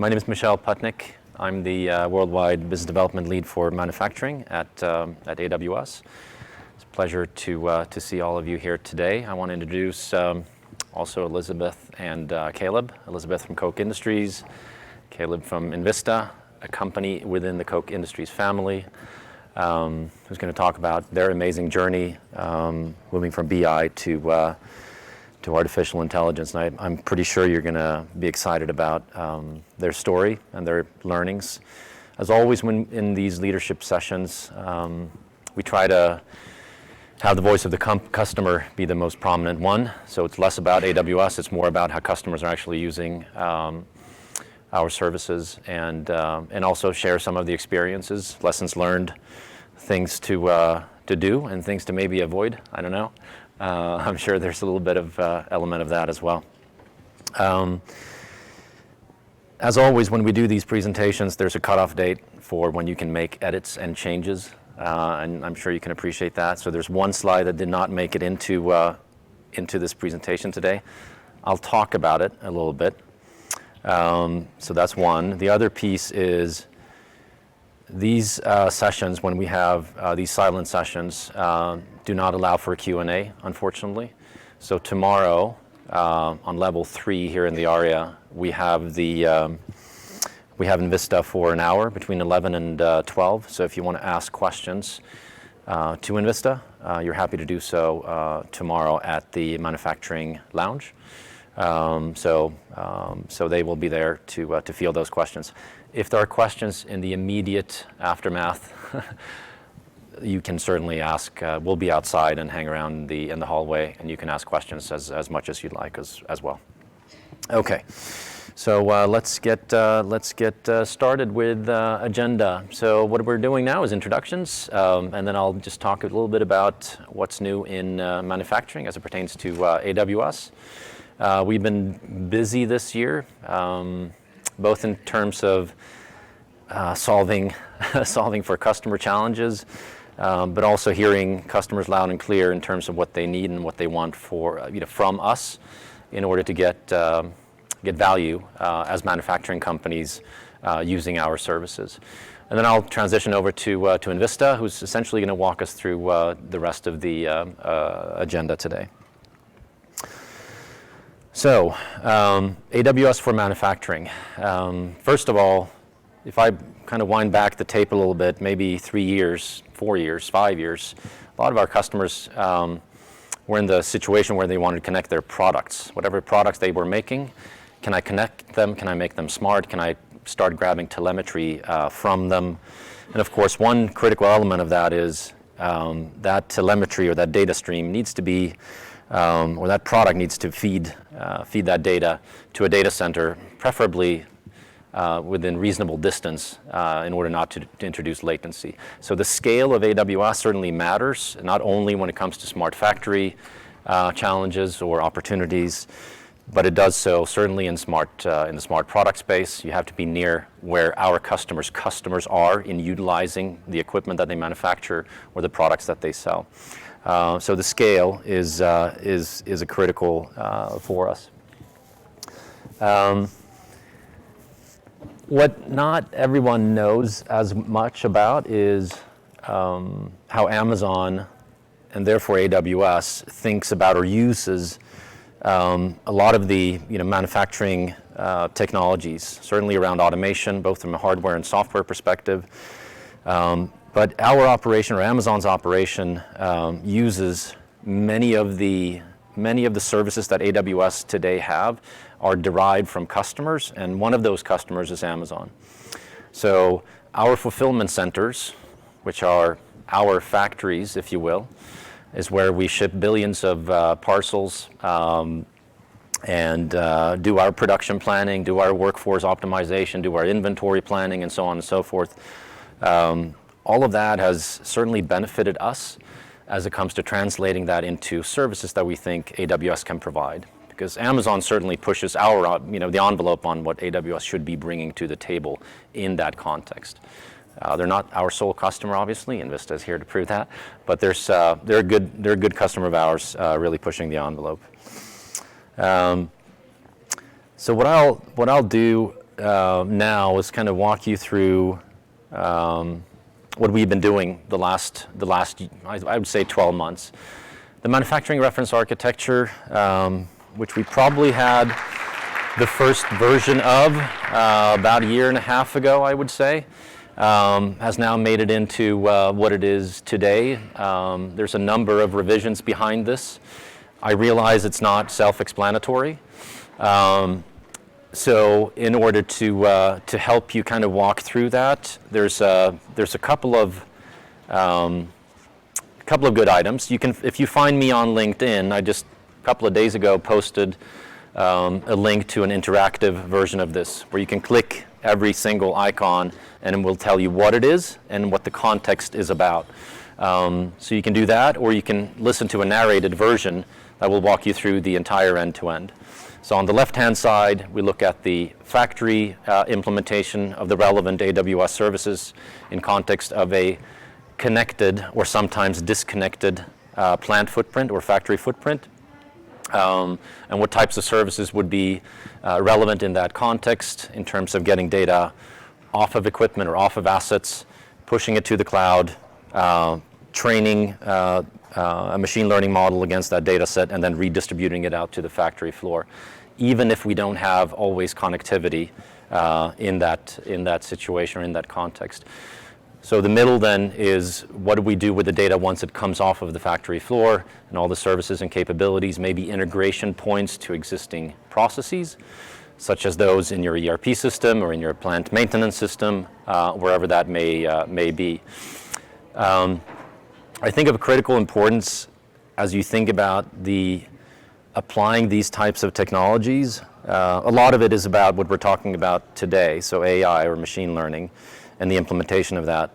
My name is Michel Putnick. I'm the worldwide business development lead for manufacturing at AWS. It's a pleasure to see all of you here today. I want to introduce also Elizabeth and Caleb. Elizabeth from Koch Industries, Caleb from Envista, a company within the Koch Industries family, who's going to talk about their amazing journey moving from BI to artificial intelligence. And I'm pretty sure you're going to be excited about their story and their learnings. As always, when in these leadership sessions, we try to have the voice of the customer be the most prominent one. So it's less about AWS, it's more about how customers are actually using our services, and also share some of the experiences, lessons learned, things to do and things to maybe avoid. I don't know. I'm sure there's a little bit of element of that as well. As always, when we do these presentations, there's a cutoff date for when you can make edits and changes, and I'm sure you can appreciate that. So there's one slide that did not make it into this presentation today. I'll talk about it a little bit. So that's one. The other piece is these sessions, when we have these silent sessions, do not allow for a Q&A, unfortunately. So tomorrow, on level 3 here in the ARIA, we have Envista for an hour between 11 and 12. So if you want to ask questions to Envista, you're happy to do so tomorrow at the manufacturing lounge. So they will be there to field those questions. If there are questions in the immediate aftermath, you can certainly ask. We'll be outside and hang around in the hallway, and you can ask questions as much as you'd like as well. Okay, so let's get started with agenda. So what we're doing now is introductions, and then I'll just talk a little bit about what's new in manufacturing as it pertains to AWS. We've been busy this year, both in terms of solving for customer challenges, but also hearing customers loud and clear in terms of what they need and what they want from us in order to get value as manufacturing companies using our services. And then I'll transition over to Envista, who's essentially going to walk us through the rest of the agenda today. So, AWS for manufacturing. First of all, if I kind of wind back the tape a little bit, maybe 3 years, 4 years, 5 years, a lot of our customers were in the situation where they wanted to connect their products. Whatever products they were making, can I connect them? Can I make them smart? Can I start grabbing telemetry from them? And of course, one critical element of that is that telemetry or that data stream needs to be or that product needs to feed that data to a data center, preferably within reasonable distance in order not to introduce latency. So the scale of AWS certainly matters, not only when it comes to smart factory challenges or opportunities, but it does so certainly in the smart product space. You have to be near where our customers are in utilizing the equipment that they manufacture or the products that they sell. So the scale is a critical for us. What not everyone knows as much about is how Amazon, and therefore AWS, thinks about or uses a lot of the manufacturing technologies, certainly around automation, both from a hardware and software perspective. But our operation, or Amazon's operation, uses many of the services that AWS today have are derived from customers, and one of those customers is Amazon. So our fulfillment centers, which are our factories, if you will, is where we ship billions of parcels and do our production planning, do our workforce optimization, do our inventory planning, and so on and so forth. All of that has certainly benefited us as it comes to translating that into services that we think AWS can provide. Because Amazon certainly pushes the envelope on what AWS should be bringing to the table in that context. They're not our sole customer, obviously. Envista is here to prove that, but they're a good customer of ours, really pushing the envelope. So what I'll do now is kind of walk you through what we've been doing the last I would say 12 months. The manufacturing reference architecture, which we probably had the first version of about a year and a half ago, I would say, has now made it into what it is today. There's a number of revisions behind this. I realize it's not self-explanatory. So in order to help you kind of walk through that, there's a couple of good items. You can, if you find me on LinkedIn, I just a couple of days ago posted a link to an interactive version of this, where you can click every single icon and it will tell you what it is and what the context is about. So you can do that, or you can listen to a narrated version that will walk you through the entire end-to-end. So on the left-hand side, we look at the factory implementation of the relevant AWS services in context of a connected or sometimes disconnected plant footprint or factory footprint, and what types of services would be relevant in that context in terms of getting data off of equipment or off of assets, pushing it to the cloud, training a machine learning model against that data set, and then redistributing it out to the factory floor, even if we don't have always connectivity in that situation or in that context. So the middle then is, what do we do with the data once it comes off of the factory floor, and all the services and capabilities, maybe integration points to existing processes, such as those in your ERP system or in your plant maintenance system, wherever that may be. I think of critical importance as you think about applying these types of technologies. A lot of it is about what we're talking about today, so AI or machine learning and the implementation of that.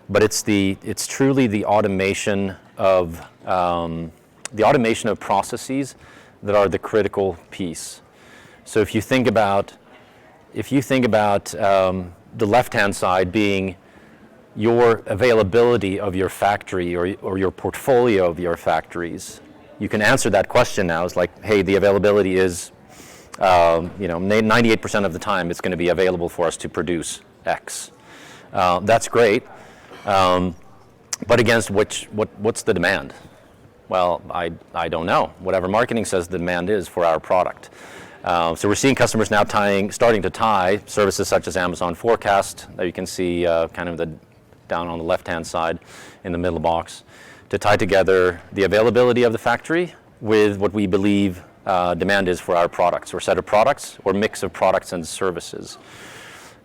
But it's truly the automation of processes that are the critical piece. So if you think about the left-hand side being your availability of your factory or your portfolio of your factories, you can answer that question now. It's like, hey, the availability is, 98% of the time it's going to be available for us to produce X. That's great, but against what's the demand? Well, I don't know. Whatever marketing says the demand is for our product. So we're seeing customers now starting to tie services such as Amazon Forecast, that you can see kind of down on the left-hand side in the middle box, to tie together the availability of the factory with what we believe demand is for our products, or set of products, or mix of products and services.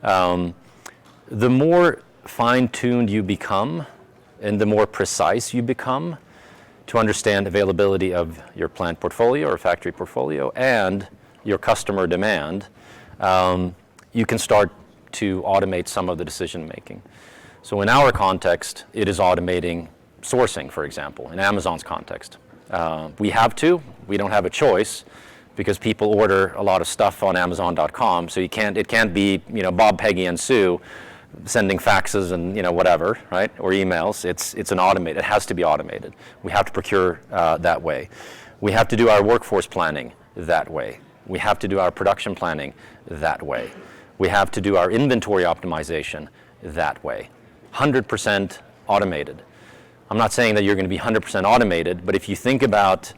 The more fine-tuned you become and the more precise you become to understand availability of your plant portfolio or factory portfolio and your customer demand, you can start to automate some of the decision making. So in our context, it is automating sourcing, for example. In Amazon's context, we don't have a choice, because people order a lot of stuff on Amazon.com. So it can't be Bob, Peggy, and Sue sending faxes and whatever, right, or emails. It has to be automated. We have to procure that way. We have to do our workforce planning that way. We have to do our production planning that way. We have to do our inventory optimization that way. 100% automated. I'm not saying that you're going to be 100% automated, but if you think about,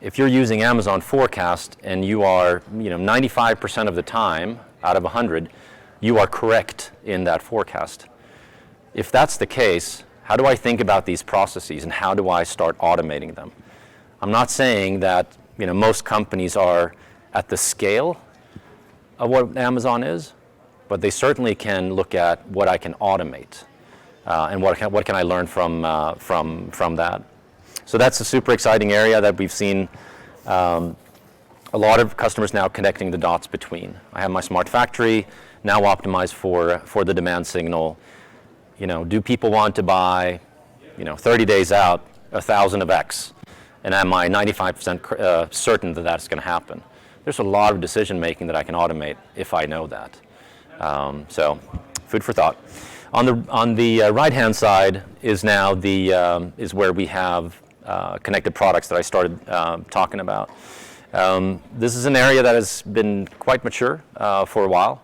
if you're using Amazon Forecast and you are 95% of the time out of 100, you are correct in that forecast. If that's the case, how do I think about these processes and how do I start automating them? I'm not saying that most companies are at the scale of what Amazon is, but they certainly can look at what I can automate and what can I learn from that. So that's a super exciting area that we've seen a lot of customers now connecting the dots between. I have my smart factory now optimized for the demand signal. Do people want to buy 30 days out 1,000 of X? And am I 95% certain that that's going to happen? There's a lot of decision making that I can automate if I know that. So, food for thought. On the right-hand side is now is where we have connected products that I started talking about, This is an area that has been quite mature for a while.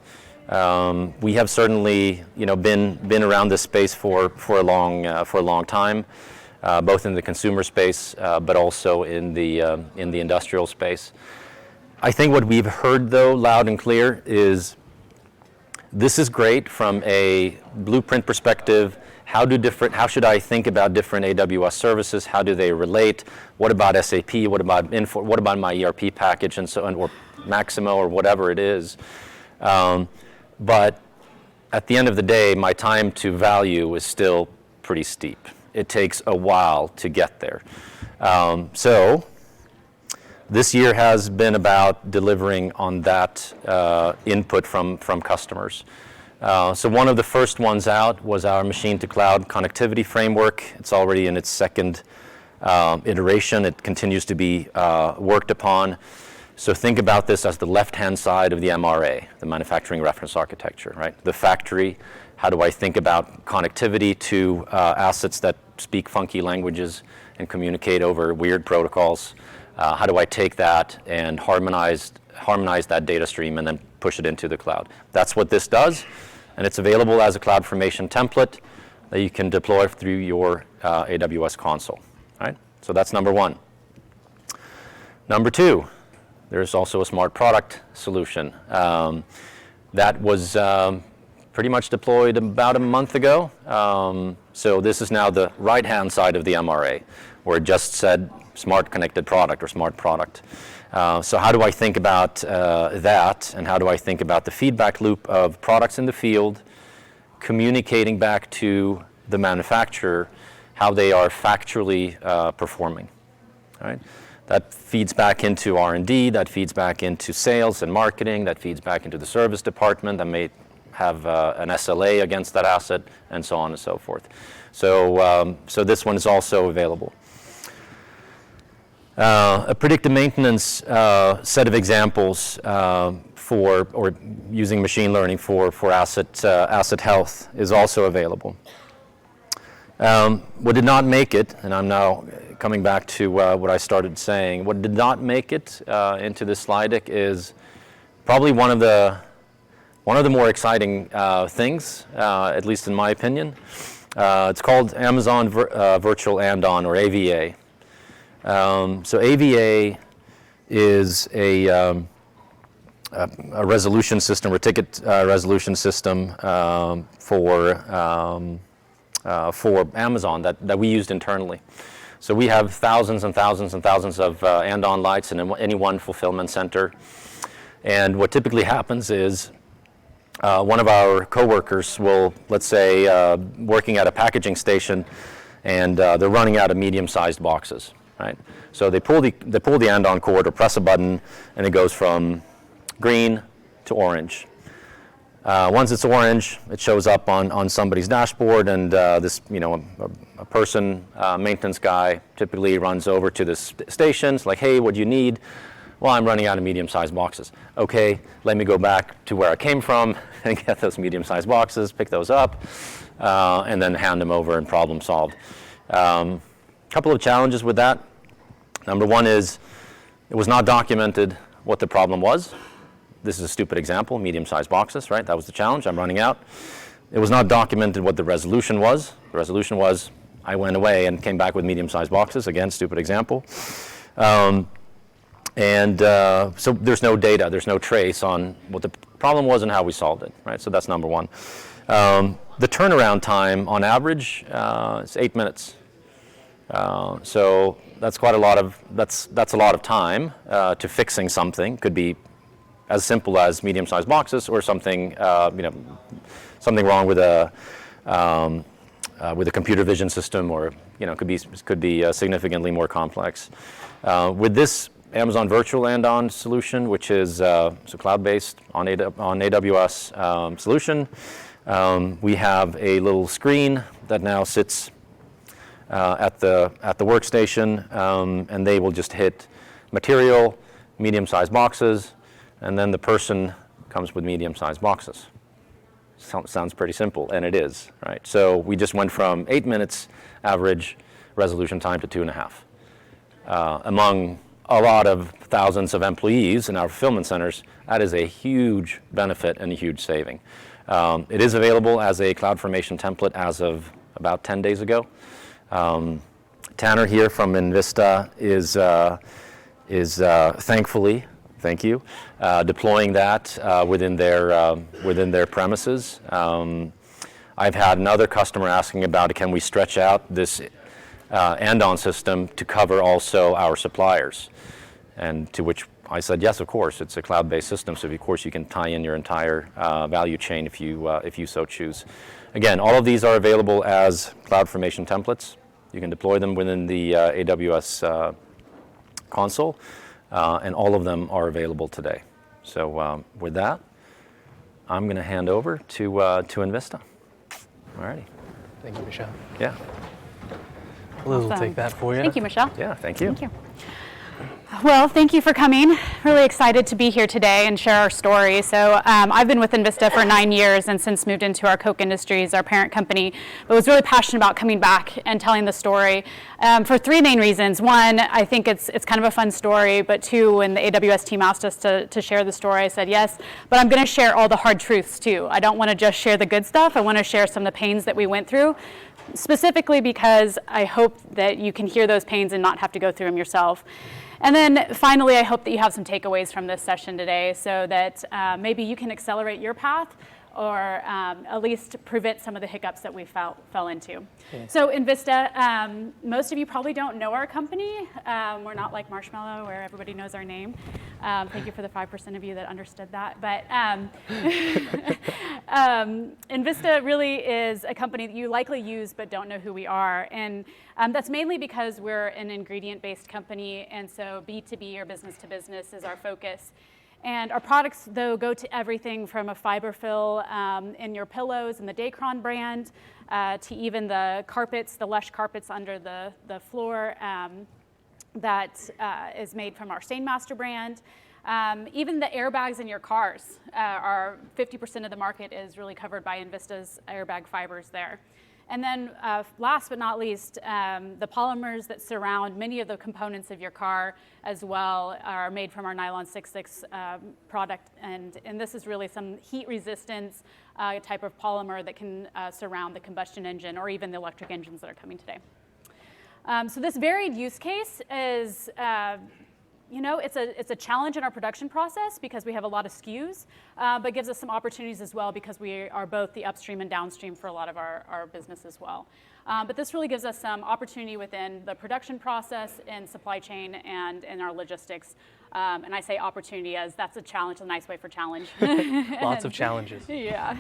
We have certainly, been around this space for a long time, both in the consumer space, but also in the industrial space. I think what we've heard, though, loud and clear, is this is great from a blueprint perspective. How should I think about different AWS services? How do they relate? What about SAP? What about what about my ERP package and so on, or Maximo or whatever it is? But at the end of the day, my time to value is still pretty steep. It takes a while to get there. So this year has been about delivering on that input from customers. So one of the first ones out was our machine-to-cloud connectivity framework. It's already in its second iteration. It continues to be worked upon. So think about this as the left-hand side of the MRA, the Manufacturing Reference Architecture, right? The factory, how do I think about connectivity to assets that speak funky languages and communicate over weird protocols? How do I take that and harmonize that data stream and then push it into the cloud? That's what this does, and it's available as a CloudFormation template that you can deploy through your AWS console, right? So that's number one. Number two, there's also a smart product solution that was pretty much deployed about a month ago. So this is now the right-hand side of the MRA, where it just said smart connected product or smart product. So how do I think about that, and how do I think about the feedback loop of products in the field communicating back to the manufacturer how they are factually performing, right? That feeds back into R&D, that feeds back into sales and marketing, that feeds back into the service department that may have an SLA against that asset, and so on and so forth. So this one is also available. A predictive maintenance set of examples or using machine learning for asset health is also available. What did not make it, and I'm now coming back to what I started saying, what did not make it into this slide deck is probably one of the more exciting things, at least in my opinion. It's called Amazon Virtual And-On, or AVA. So AVA is a resolution system, or ticket resolution system for Amazon that we used internally. So we have thousands and thousands and thousands of and-on lights in any one fulfillment center. And what typically happens is one of our coworkers will, let's say, working at a packaging station, and they're running out of medium-sized boxes, right? So they pull the and-on cord or press a button, and it goes from green to orange. Once it's orange, it shows up on somebody's dashboard, and this, a person, maintenance guy, typically runs over to the stations, like, hey, what do you need? Well, I'm running out of medium-sized boxes. Okay, let me go back to where I came from and get those medium-sized boxes, pick those up, and then hand them over and problem solved. Couple of challenges with that. Number one is it was not documented what the problem was. This is a stupid example, medium-sized boxes, right? That was the challenge, I'm running out. It was not documented what the resolution was. The resolution was I went away and came back with medium-sized boxes. Again, stupid example. So there's no data, there's no trace on what the problem was and how we solved it, right? So that's number one. The turnaround time on average is 8 minutes. So that's quite a lot of, that's a lot of time to fixing something. Could be as simple as medium-sized boxes, or something, something wrong with a computer vision system, or could be significantly more complex. With this Amazon Virtual And-On solution, which is so cloud-based on AWS solution, we have a little screen that now sits at the workstation, and they will just hit material, medium-sized boxes, and then the person comes with medium-sized boxes. Sounds pretty simple, and it is, right? So we just went from 8 minutes average resolution time to 2.5. Among a lot of thousands of employees in our fulfillment centers, that is a huge benefit and a huge saving. It is available as a CloudFormation template as of about 10 days ago. Tanner here from Envista is thankfully, thank you, deploying that within their premises. I've had another customer asking about, can we stretch out this Andon system to cover also our suppliers? And to which I said, yes, of course. It's a cloud-based system, so of course you can tie in your entire value chain if you so choose. Again, all of these are available as CloudFormation templates. You can deploy them within the AWS console, and all of them are available today. So with that, I'm going to hand over to Envista. All righty. Thank you, Michelle. Yeah. Liz will Awesome. take that for you. Thank you, Michelle. Yeah, thank you. Thank you. Well, thank you for coming. Really excited to be here today and share our story. So I've been with Envista for 9 years and since moved into our Koch Industries, our parent company, but was really passionate about coming back and telling the story for three main reasons. One, I think it's kind of a fun story, but two, when the AWS team asked us to share the story, I said yes, but I'm going to share all the hard truths too. I don't want to just share the good stuff. I want to share some of the pains that we went through, specifically because I hope that you can hear those pains and not have to go through them yourself. And then finally, I hope that you have some takeaways from this session today so that maybe you can accelerate your path or at least prevent some of the hiccups that we fell into. Yeah. So Envista, most of you probably don't know our company. We're not like Marshmallow where everybody knows our name. Thank you for the 5% of you that understood that. But Envista really is a company that you likely use but don't know who we are. And that's mainly because we're an ingredient-based company, and so B2B or business to business is our focus. And our products, though, go to everything from a fiber fill in your pillows in the Dacron brand to even the carpets, the Lush carpets under the floor that is made from our Stainmaster brand. Even the airbags in your cars are 50% of the market is really covered by Envista's airbag fibers there. And then last but not least, the polymers that surround many of the components of your car as well are made from our Nylon 6/6 product. And this is really some heat resistance type of polymer that can surround the combustion engine or even the electric engines that are coming today. So this varied use case is it's a challenge in our production process because we have a lot of SKUs, but gives us some opportunities as well because we are both the upstream and downstream for a lot of our business as well. But this really gives us some opportunity within the production process and supply chain and in our logistics. And I say opportunity as that's a challenge, a nice way for challenge. Lots of challenges. Yeah.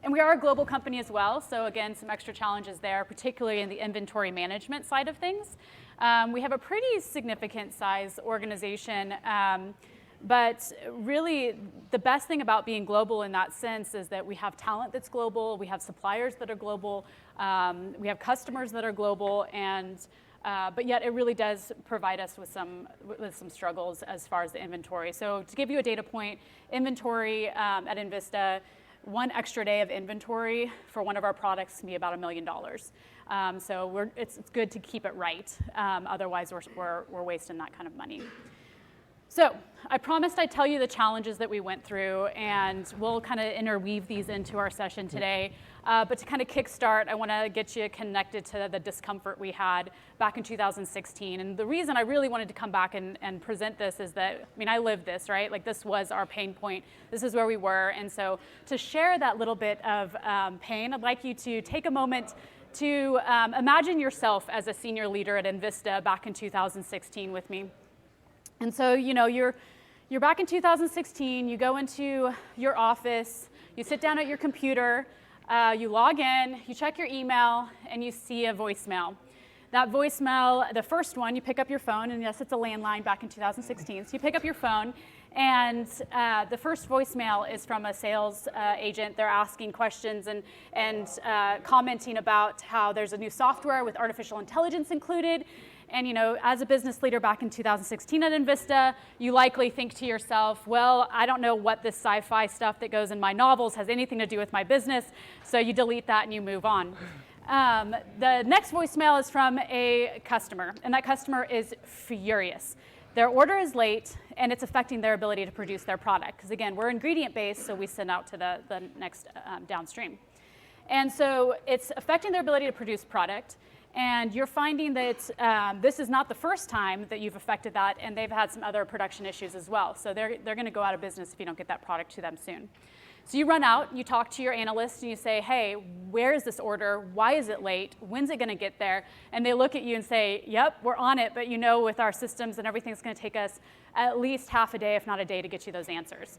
And we are a global company as well, so again, some extra challenges there, particularly in the inventory management side of things. We have a pretty significant size organization, but really the best thing about being global in that sense is that we have talent that's global, we have suppliers that are global, we have customers that are global, and but yet it really does provide us with some struggles as far as the inventory. So to give you a data point, inventory at Envista, one extra day of inventory for one of our products can be about $1 million. So it's good to keep it right. Otherwise, we're wasting that kind of money. So I promised I'd tell you the challenges that we went through, and we'll kind of interweave these into our session today. But to kind of kickstart, I want to get you connected to the discomfort we had back in 2016. And the reason I really wanted to come back and present this is that, I lived this, right? Like this was our pain point. This is where we were. And so to share that little bit of pain, I'd like you to take a moment to imagine yourself as a senior leader at Envista back in 2016 with me. And so, you're back in 2016, you go into your office, you sit down at your computer, you log in, you check your email, and you see a voicemail. That voicemail, the first one, you pick up your phone, and yes, it's a landline back in 2016. So you pick up your phone, and the first voicemail is from a sales agent. They're asking questions and commenting about how there's a new software with artificial intelligence included. And as a business leader back in 2016 at Envista, you likely think to yourself, well, I don't know what this sci-fi stuff that goes in my novels has anything to do with my business, so you delete that and you move on. The next voicemail is from a customer, and that customer is furious. their order is late and it's affecting their ability to produce their product. Because again, we're ingredient based, so we send out to the next downstream. And so it's affecting their ability to produce product. And you're finding that this is not the first time that you've affected that, and they've had some other production issues as well. So they're going to go out of business if you don't get that product to them soon. So you run out, you talk to your analyst, and you say, hey, where is this order? Why is it late? When's it going to get there? And they look at you and say, yep, we're on it, but you know with our systems and everything, it's going to take us at least half a day, if not a day, to get you those answers.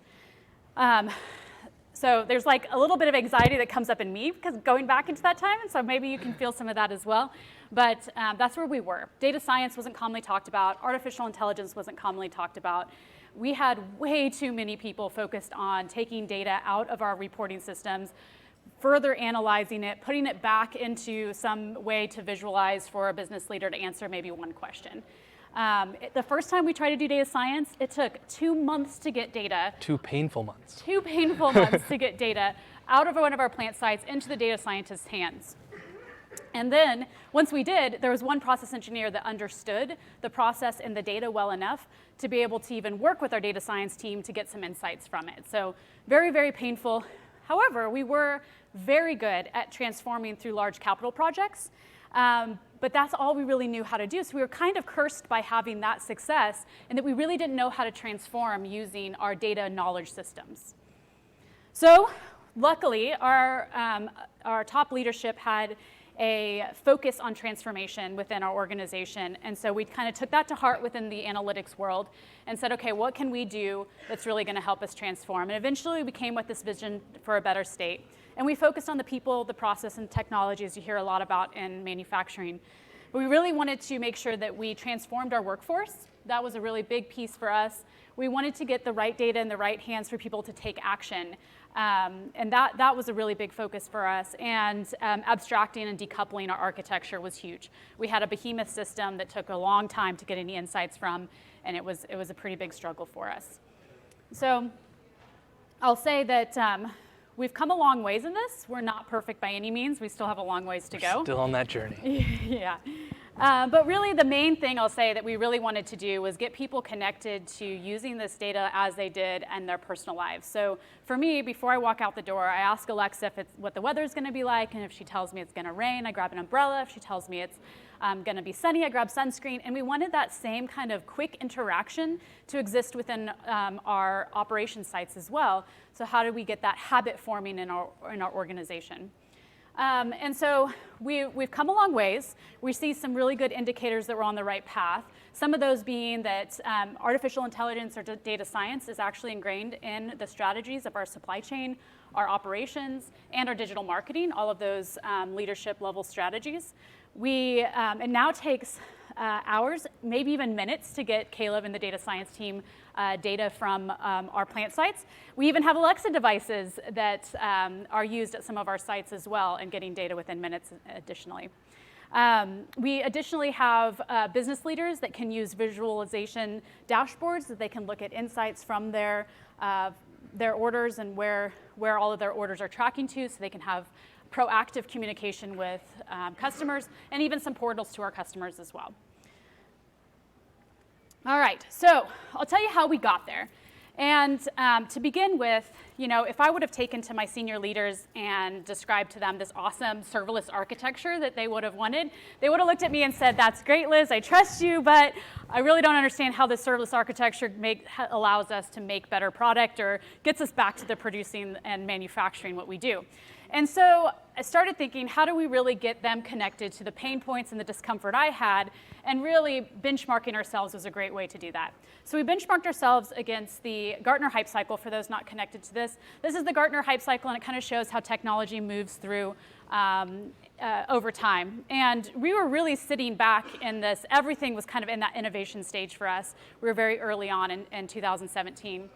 So there's like a little bit of anxiety that comes up in me because going back into that time, and so maybe you can feel some of that as well. But that's where we were. Data science wasn't commonly talked about. Artificial intelligence wasn't commonly talked about. We had way too many people focused on taking data out of our reporting systems, further analyzing it, putting it back into some way to visualize for a business leader to answer maybe one question. The first time we tried to do data science, it took 2 months to get data. 2 painful months. 2 painful months to get data out of one of our plant sites into the data scientist's hands. And then, once we did, there was one process engineer that understood the process and the data well enough to be able to even work with our data science team to get some insights from it. So very, very painful. However, we were very good at transforming through large capital projects. But that's all we really knew how to do. So we were kind of cursed by having that success, and that we really didn't know how to transform using our data knowledge systems. So luckily, our top leadership had a focus on transformation within our organization. And so we kind of took that to heart within the analytics world and said, okay, what can we do that's really going to help us transform? And eventually we came with this vision for a better state. And we focused on the people, the process, and technologies you hear a lot about in manufacturing. But we really wanted to make sure that we transformed our workforce. That was a really big piece for us. We wanted to get the right data in the right hands for people to take action. And that was a really big focus for us. And abstracting and decoupling our architecture was huge. We had a behemoth system that took a long time to get any insights from, and it was a pretty big struggle for us. So I'll say that we've come a long ways in this. We're not perfect by any means. We still have a long ways to go. Still on that journey. Yeah. But really the main thing I'll say that we really wanted to do was get people connected to using this data as they did in their personal lives. So for me, before I walk out the door, I ask Alexa if it's what the weather's going to be like, and if she tells me it's going to rain, I grab an umbrella. If she tells me it's going to be sunny, I grab sunscreen. And we wanted that same kind of quick interaction to exist within our operation sites as well. So how do we get that habit forming in our organization? And so we've come a long ways. We see some really good indicators that we're on the right path. Some of those being that artificial intelligence or data science is actually ingrained in the strategies of our supply chain, our operations, and our digital marketing, all of those leadership level strategies. It now takes hours, maybe even minutes, to get Caleb and the data science team data from our plant sites. We even have Alexa devices that are used at some of our sites as well, and getting data within minutes additionally. We additionally have business leaders that can use visualization dashboards that they can look at insights from their orders and where all of their orders are tracking to, so they can have proactive communication with customers, and even some portals to our customers as well. All right, so I'll tell you how we got there. And to begin with, if I would have taken to my senior leaders and described to them this awesome serverless architecture that they would have wanted, they would have looked at me and said, that's great, Liz, I trust you, but I really don't understand how this serverless architecture allows us to make better product or gets us back to the producing and manufacturing what we do. And so I started thinking, how do we really get them connected to the pain points and the discomfort I had? And really benchmarking ourselves was a great way to do that. So we benchmarked ourselves against the Gartner Hype Cycle. For those not connected to this, this is the Gartner Hype Cycle, and it kind of shows how technology moves through over time. And we were really sitting back in this. Everything was kind of in that innovation stage for us. We were very early on in 2017.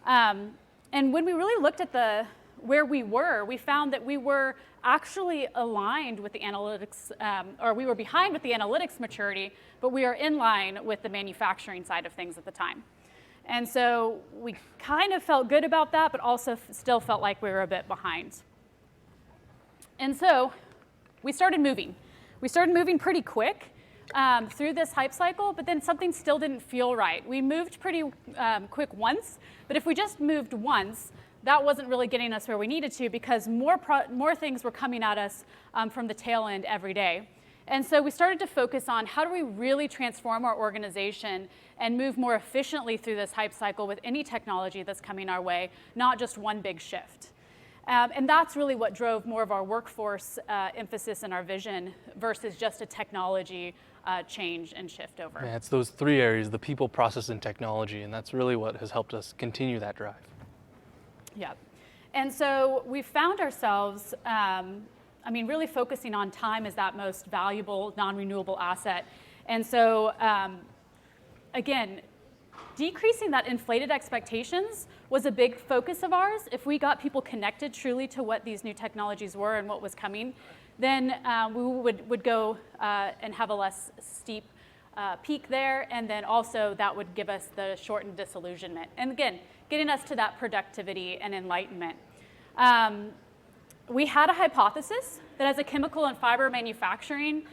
And when we really looked at where we were, we found that we were actually aligned with the analytics, or we were behind with the analytics maturity, but we are in line with the manufacturing side of things at the time. And so we kind of felt good about that, but also still felt like we were a bit behind. And so we started moving. We started moving pretty quick. through this hype cycle, but then something still didn't feel right. We moved pretty quick once, but if we just moved once, that wasn't really getting us where we needed to because more things were coming at us from the tail end every day. And so we started to focus on how do we really transform our organization and move more efficiently through this hype cycle with any technology that's coming our way, not just one big shift. And that's really what drove more of our workforce emphasis and our vision versus just a technology change and shift over. Yeah, it's those three areas, the people, process, and technology, and that's really what has helped us continue that drive. Yeah. And so we found ourselves, really focusing on time as that most valuable, non-renewable asset. And so, again, decreasing that inflated expectations was a big focus of ours. If we got people connected truly to what these new technologies were and what was coming, then we would go and have a less steep peak there, and then also that would give us the shortened disillusionment. And again, getting us to that productivity and enlightenment. We had a hypothesis that as a chemical and fiber manufacturing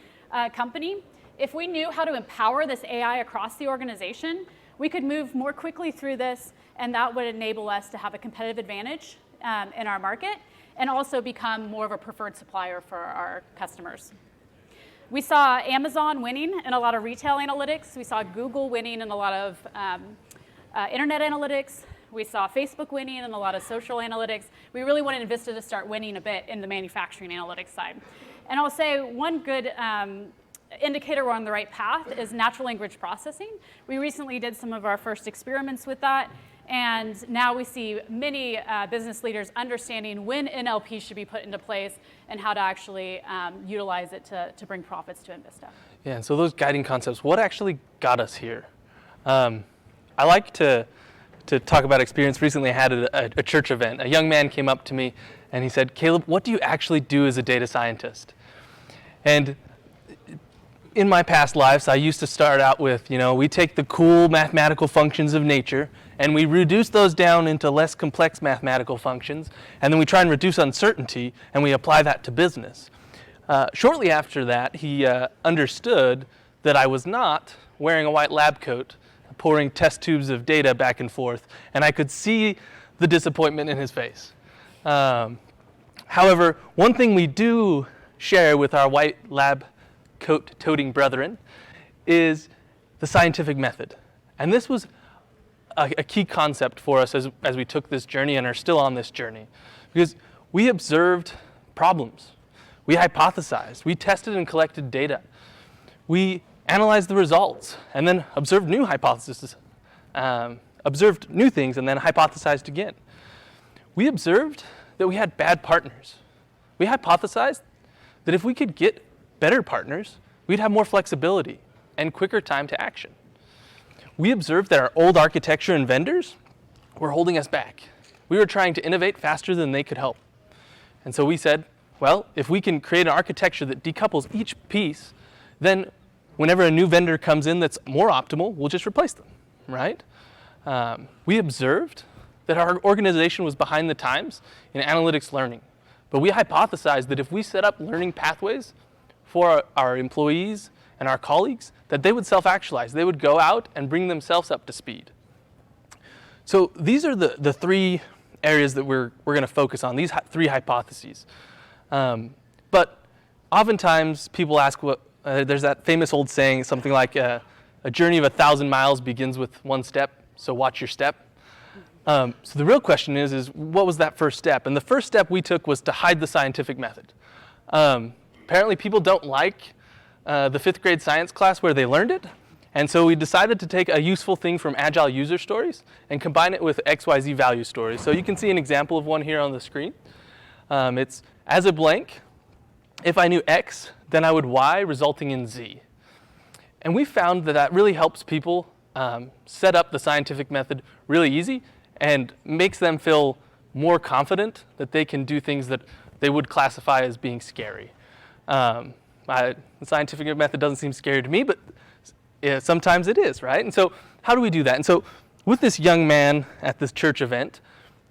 company, if we knew how to empower this AI across the organization, we could move more quickly through this, and that would enable us to have a competitive advantage in our market and also become more of a preferred supplier for our customers. We saw Amazon winning in a lot of retail analytics. We saw Google winning in a lot of internet analytics. We saw Facebook winning in a lot of social analytics. We really wanted Envista to start winning a bit in the manufacturing analytics side. And I'll say one good indicator we're on the right path is natural language processing. We recently did some of our first experiments with that, and now we see many business leaders understanding when NLP should be put into place and how to actually utilize it to bring profits to Envista. Yeah, and so those guiding concepts, what actually got us here? I like to talk about experience. Recently I had a church event. A young man came up to me and he said, "Caleb, what do you actually do as a data scientist?" And in my past lives, I used to start out with, we take the cool mathematical functions of nature and we reduce those down into less complex mathematical functions, and then we try and reduce uncertainty and we apply that to business. Shortly after that, he understood that I was not wearing a white lab coat, pouring test tubes of data back and forth, and I could see the disappointment in his face. However, one thing we do share with our white lab coat-toting brethren is the scientific method. And this was a key concept for us as we took this journey and are still on this journey. Because we observed problems. We hypothesized. We tested and collected data. We analyzed the results and then observed new hypotheses, observed new things and then hypothesized again. We observed that we had bad partners. We hypothesized that if we could get better partners, we'd have more flexibility and quicker time to action. We observed that our old architecture and vendors were holding us back. We were trying to innovate faster than they could help. And so we said, well, if we can create an architecture that decouples each piece, then whenever a new vendor comes in that's more optimal, we'll just replace them, right? We observed that our organization was behind the times in analytics learning. But we hypothesized that if we set up learning pathways for our employees and our colleagues, that they would self-actualize. They would go out and bring themselves up to speed. So these are the three areas that we're going to focus on, these three hypotheses. But oftentimes people ask, there's that famous old saying, something like a journey of 1,000 miles begins with one step, so watch your step. So the real question is what was that first step? And the first step we took was to hide the scientific method. Apparently people don't like the 5th grade science class where they learned it, and so we decided to take a useful thing from Agile user stories and combine it with XYZ value stories. So you can see an example of one here on the screen. It's as a blank, if I knew X, then I would Y, resulting in Z. And we found that really helps people set up the scientific method really easy and makes them feel more confident that they can do things that they would classify as being scary. The scientific method doesn't seem scary to me, but sometimes it is, right? And so how do we do that? And so with this young man at this church event,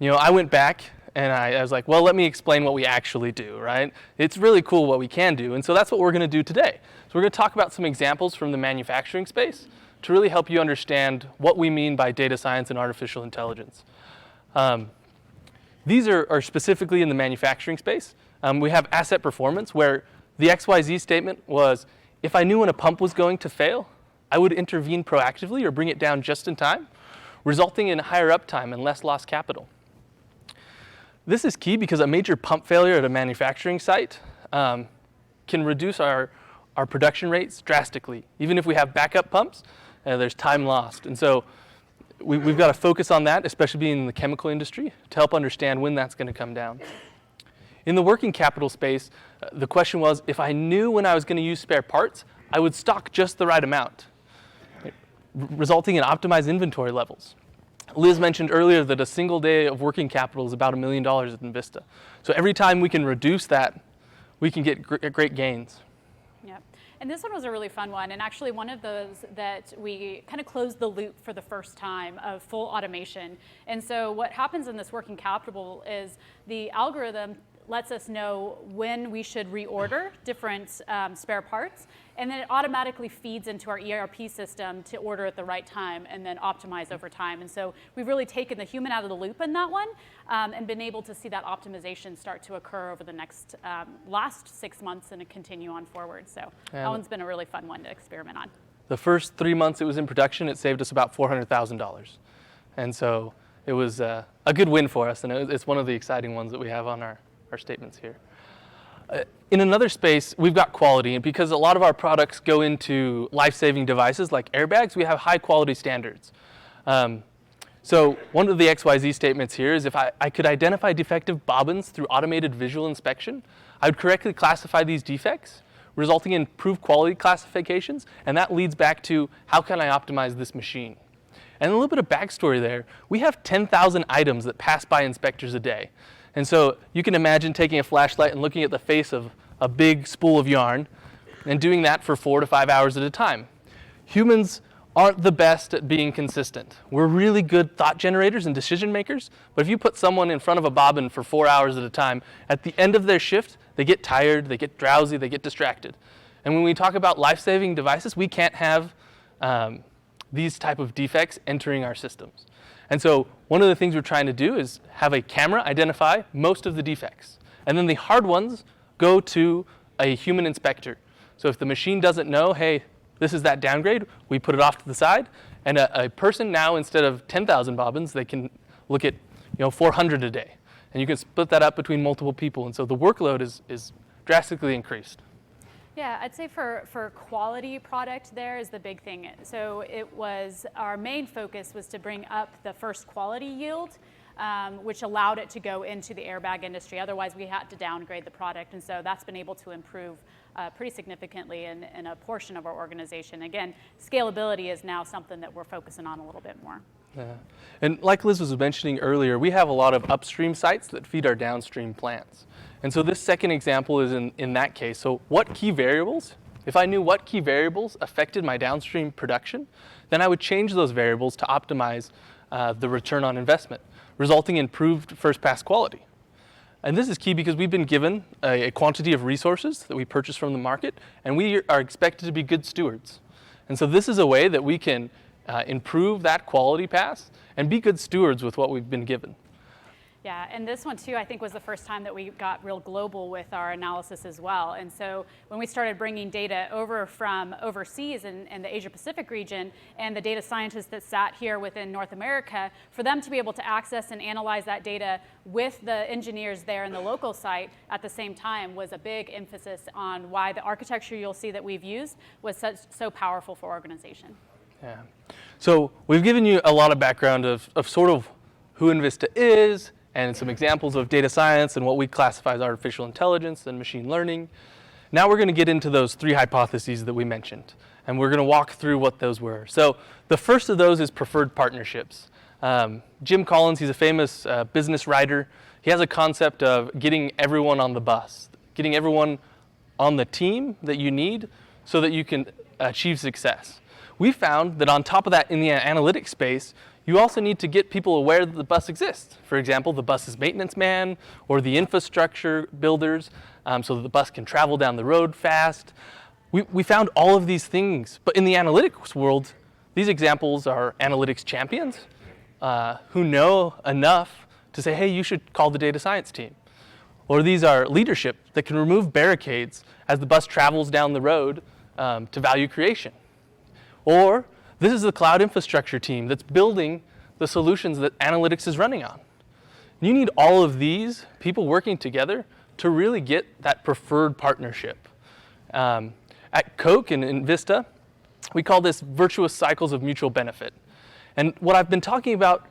I went back And I was like, well, let me explain what we actually do, right? It's really cool what we can do. And so that's what we're going to do today. So we're going to talk about some examples from the manufacturing space to really help you understand what we mean by data science and artificial intelligence. These are specifically in the manufacturing space. We have asset performance, where the XYZ statement was, if I knew when a pump was going to fail, I would intervene proactively or bring it down just in time, resulting in higher uptime and less lost capital. This is key because a major pump failure at a manufacturing site can reduce our production rates drastically. Even if we have backup pumps, there's time lost. And so we've got to focus on that, especially being in the chemical industry, to help understand when that's going to come down. In the working capital space, the question was, if I knew when I was going to use spare parts, I would stock just the right amount, resulting in optimized inventory levels. Liz mentioned earlier that a single day of working capital is about $1 million at Envista. So every time we can reduce that, we can get great gains. Yep. And this one was a really fun one, and actually one of those that we kind of closed the loop for the first time of full automation. And so what happens in this working capital is the algorithm lets us know when we should reorder different spare parts, and then it automatically feeds into our ERP system to order at the right time and then optimize over time. And so we've really taken the human out of the loop in that one and been able to see that optimization start to occur over the next last 6 months and continue on forward. So that one's been a really fun one to experiment on. The first 3 months it was in production, it saved us about $400,000. And so it was a good win for us, and it's one of the exciting ones that we have on our statements here. In another space, we've got quality, and because a lot of our products go into life-saving devices like airbags, we have high quality standards. So one of the XYZ statements here is if I could identify defective bobbins through automated visual inspection, I would correctly classify these defects, resulting in improved quality classifications, and that leads back to how can I optimize this machine? And a little bit of backstory there, we have 10,000 items that pass by inspectors a day. And so you can imagine taking a flashlight and looking at the face of a big spool of yarn and doing that for 4 to 5 hours at a time. Humans aren't the best at being consistent. We're really good thought generators and decision makers, but if you put someone in front of a bobbin for 4 hours at a time, at the end of their shift, they get tired, they get drowsy, they get distracted. And when we talk about life-saving devices, we can't have these type of defects entering our systems. And so one of the things we're trying to do is have a camera identify most of the defects. And then the hard ones go to a human inspector. So if the machine doesn't know, hey, this is that downgrade, we put it off to the side. And a person now, instead of 10,000 bobbins, they can look at 400 a day. And you can split that up between multiple people. And so the workload is drastically increased. Yeah, I'd say for quality product there is the big thing. So our main focus was to bring up the first quality yield, which allowed it to go into the airbag industry. Otherwise, we had to downgrade the product. And so that's been able to improve pretty significantly in a portion of our organization. Again, scalability is now something that we're focusing on a little bit more. Yeah. And like Liz was mentioning earlier, we have a lot of upstream sites that feed our downstream plants. And so this second example is in that case. So what key variables, if I knew what key variables affected my downstream production, then I would change those variables to optimize the return on investment, resulting in improved first pass quality. And this is key because we've been given a quantity of resources that we purchase from the market, and we are expected to be good stewards. And so this is a way that we can improve that quality pass and be good stewards with what we've been given. Yeah, and this one too, I think, was the first time that we got real global with our analysis as well. And so when we started bringing data over from overseas in the Asia Pacific region, and the data scientists that sat here within North America, for them to be able to access and analyze that data with the engineers there in the local site at the same time was a big emphasis on why the architecture you'll see that we've used was so powerful for organization. Yeah. So we've given you a lot of background of sort of who Envista is, and some examples of data science and what we classify as artificial intelligence and machine learning. Now we're going to get into those 3 hypotheses that we mentioned, and we're going to walk through what those were. So the first of those is preferred partnerships. Jim Collins, he's a famous business writer. He has a concept of getting everyone on the bus, getting everyone on the team that you need so that you can achieve success. We found that on top of that, in the analytics space, you also need to get people aware that the bus exists. For example, the bus's maintenance man or the infrastructure builders, so that the bus can travel down the road fast. We found all of these things, but in the analytics world, these examples are analytics champions who know enough to say, hey, you should call the data science team. Or these are leadership that can remove barricades as the bus travels down the road to value creation. Or this is the cloud infrastructure team that's building the solutions that analytics is running on. You need all of these people working together to really get that preferred partnership. At Coke and in Vista, we call this virtuous cycles of mutual benefit. And what I've been talking about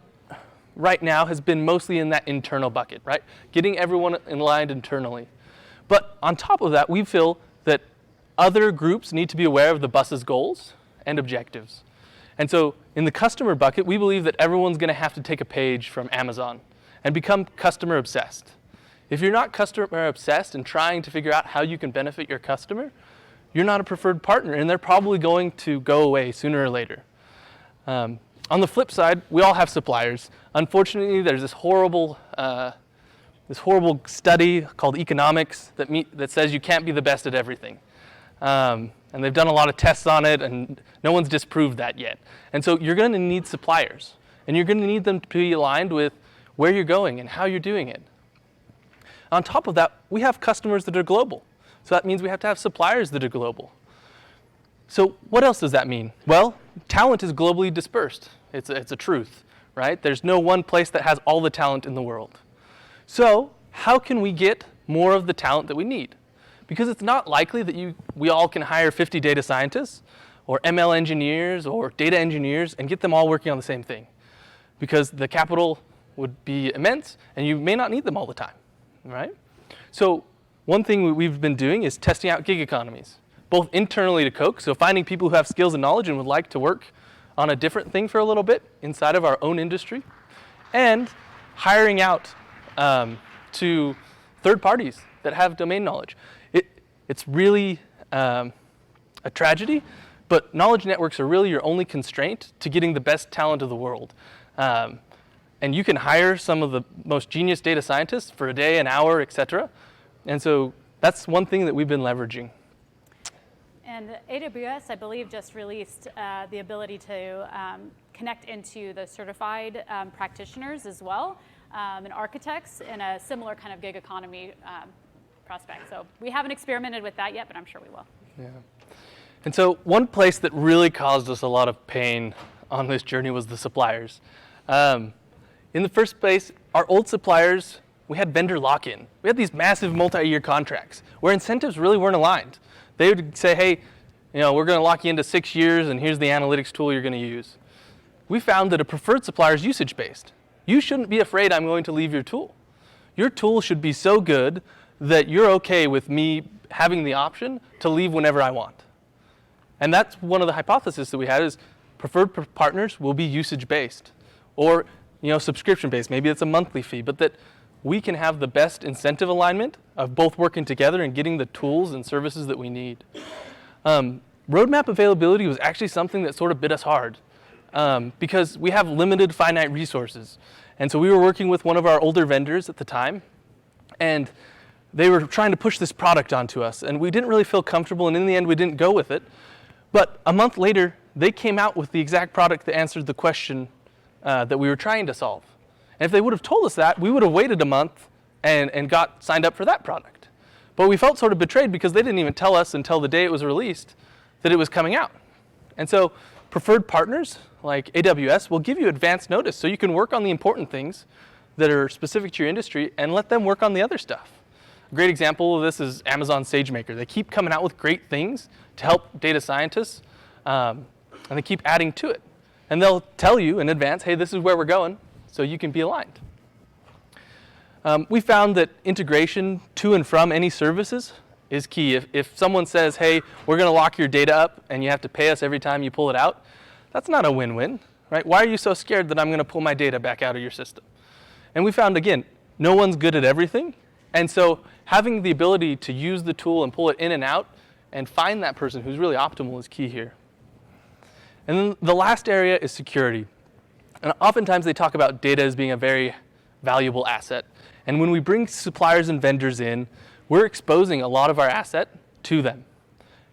right now has been mostly in that internal bucket, right? Getting everyone aligned internally. But on top of that, we feel that other groups need to be aware of the bus's goals and objectives. And so in the customer bucket, we believe that everyone's going to have to take a page from Amazon and become customer obsessed. If you're not customer obsessed and trying to figure out how you can benefit your customer, you're not a preferred partner, and they're probably going to go away sooner or later. On the flip side, we all have suppliers. Unfortunately, there's this horrible study called economics that says you can't be the best at everything. And they've done a lot of tests on it, and no one's disproved that yet. And so you're going to need suppliers, and you're going to need them to be aligned with where you're going and how you're doing it. On top of that, we have customers that are global. So that means we have to have suppliers that are global. So what else does that mean? Well, talent is globally dispersed. It's a truth, right? There's no one place that has all the talent in the world. So how can we get more of the talent that we need? Because it's not likely that we all can hire 50 data scientists or ML engineers or data engineers and get them all working on the same thing. Because the capital would be immense and you may not need them all the time, right? So one thing we've been doing is testing out gig economies, both internally to Coke, so finding people who have skills and knowledge and would like to work on a different thing for a little bit inside of our own industry, and hiring out to third parties that have domain knowledge. It's really a tragedy, but knowledge networks are really your only constraint to getting the best talent of the world. And you can hire some of the most genius data scientists for a day, an hour, et cetera. And so that's one thing that we've been leveraging. And AWS, I believe, just released the ability to connect into the certified practitioners as well, and architects in a similar kind of gig economy prospect. So we haven't experimented with that yet, but I'm sure we will. Yeah. And so one place that really caused us a lot of pain on this journey was the suppliers. In the first place, our old suppliers, we had vendor lock-in. We had these massive multi-year contracts where incentives really weren't aligned. They would say, hey, we're going to lock you into 6 years, and here's the analytics tool you're going to use. We found that a preferred supplier is usage-based. You shouldn't be afraid I'm going to leave your tool. Your tool should be so good that you're okay with me having the option to leave whenever I want. And that's one of the hypotheses that we had is preferred partners will be usage-based or subscription-based. Maybe it's a monthly fee, but that we can have the best incentive alignment of both working together and getting the tools and services that we need. Roadmap availability was actually something that sort of bit us hard because we have limited finite resources. And so we were working with one of our older vendors at the time, and they were trying to push this product onto us, and we didn't really feel comfortable, and in the end we didn't go with it. But a month later, they came out with the exact product that answered the question that we were trying to solve. And if they would have told us that, we would have waited a month and got signed up for that product. But we felt sort of betrayed because they didn't even tell us until the day it was released that it was coming out. And so preferred partners like AWS will give you advance notice so you can work on the important things that are specific to your industry and let them work on the other stuff. A great example of this is Amazon SageMaker. They keep coming out with great things to help data scientists, and they keep adding to it. And they'll tell you in advance, hey, this is where we're going, so you can be aligned. We found that integration to and from any services is key. If someone says, hey, we're going to lock your data up and you have to pay us every time you pull it out, that's not a win-win, right? Why are you so scared that I'm going to pull my data back out of your system? And we found, again, no one's good at everything. And so having the ability to use the tool and pull it in and out and find that person who's really optimal is key here. And then the last area is security. And oftentimes they talk about data as being a very valuable asset. And when we bring suppliers and vendors in, we're exposing a lot of our asset to them.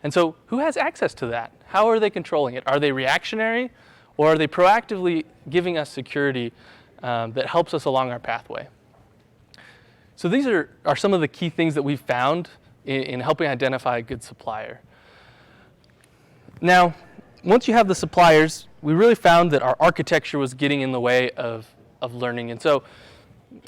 And so who has access to that? How are they controlling it? Are they reactionary, or are they proactively giving us security that helps us along our pathway? So these are some of the key things that we've found in helping identify a good supplier. Now, once you have the suppliers, we really found that our architecture was getting in the way of learning. And so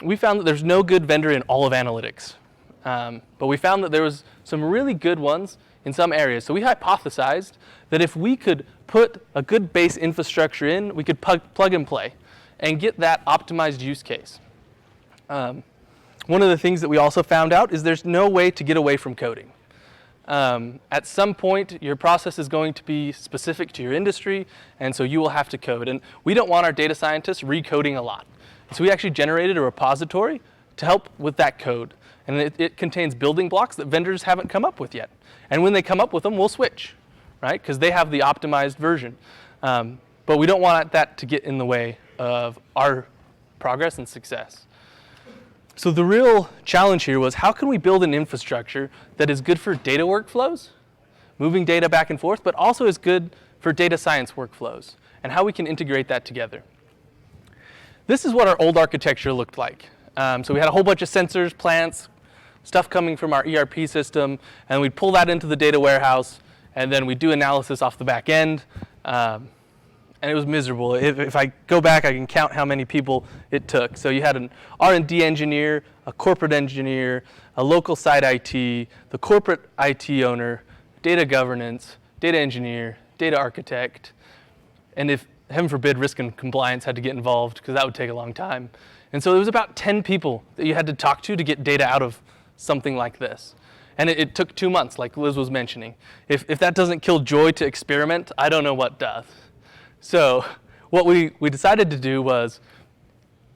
we found that there's no good vendor in all of analytics. But we found that there was some really good ones in some areas. So we hypothesized that if we could put a good base infrastructure in, we could plug and play and get that optimized use case. One of the things that we also found out is there's no way to get away from coding. At some point, your process is going to be specific to your industry, and so you will have to code. And we don't want our data scientists recoding a lot. So we actually generated a repository to help with that code. And it contains building blocks that vendors haven't come up with yet. And when they come up with them, we'll switch, right? Because they have the optimized version. But we don't want that to get in the way of our progress and success. So the real challenge here was, how can we build an infrastructure that is good for data workflows, moving data back and forth, but also is good for data science workflows, and how we can integrate that together. This is what our old architecture looked like. So we had a whole bunch of sensors, plants, stuff coming from our ERP system, and we'd pull that into the data warehouse, and then we'd do analysis off the back end. And it was miserable. If I go back, I can count how many people it took. So you had an R&D engineer, a corporate engineer, a local site IT, the corporate IT owner, data governance, data engineer, data architect, and if, heaven forbid, risk and compliance had to get involved, because that would take a long time. And so it was about 10 people that you had to talk to get data out of something like this. And it took 2 months, like Liz was mentioning. If that doesn't kill joy to experiment, I don't know what does. So what we decided to do was,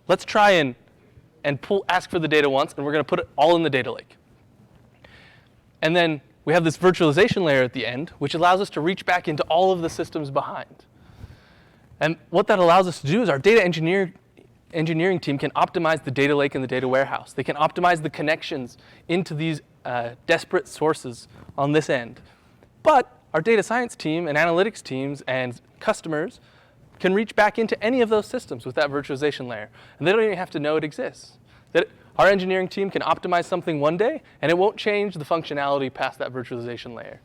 let's try and ask for the data once, and we're going to put it all in the data lake. And then we have this virtualization layer at the end, which allows us to reach back into all of the systems behind. And what that allows us to do is our data engineering team can optimize the data lake and the data warehouse. They can optimize the connections into these disparate sources on this end. But our data science team and analytics teams and customers can reach back into any of those systems with that virtualization layer. And they don't even have to know it exists. Our engineering team can optimize something one day, and it won't change the functionality past that virtualization layer.